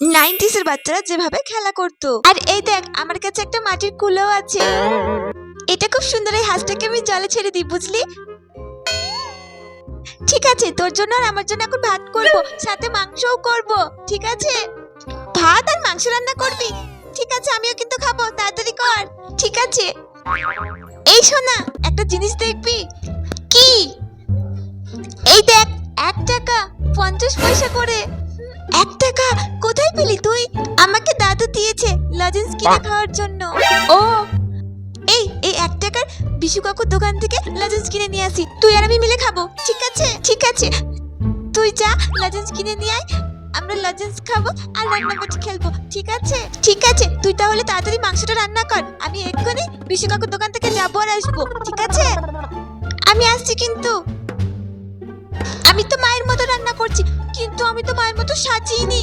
Nineties এর বাচ্চারা যেভাবে খেলা করতো। আর এই দেখ, আমার কাছে একটা মাটির কুলো আছে। এটা খুব সুন্দর, এই হাঁসটাকে আমি জলে ছেড়ে দিই, বুঝলি? ঠিক আছে, তোর জন্য আর আমার জন্য এখন ভাত করব, সাথে মাংসও করব। ঠিক আছে? ভাত আর মাংস রান্না করবি? ঠিক আছে, আমিও কিন্তু খাবো, তাড়াতাড়ি কর। ঠিক আছে। এই শোনা, একটা জিনিস দেখবি? কি? এই দেখ, 1 টাকা 50 পয়সা করে। 1 টাকা কোথায় পেলি তুই? আমাকে দাদু দিয়েছে লজেন্স কিনে খাওয়ার জন্য। ও, এই 1 টাকার বিশু কাকুর দোকান থেকে লজেন্স কিনে নিয়ে আসি, তুই আর আমি মিলে খাবো। ঠিক আছে? ঠিক আছে, তুই যা লজেন্স কিনে নিয়ে আয়, আমরা লজেন্স খাবো আর রান্নাবাটি খেলবো। ঠিক আছে? ঠিক আছে, তুই তাহলে তাড়াতাড়ি মাংসটা রান্না কর, আমি এক্ষুনি বিশু কাকুর দোকান থেকে যাবো আর আসবো। ঠিক আছে? আমি আসছি কিন্তু। আমি তো মায়ের মতো রান্না করছি, কিন্তু আমি তো মায়ের মতো সাজিইনি।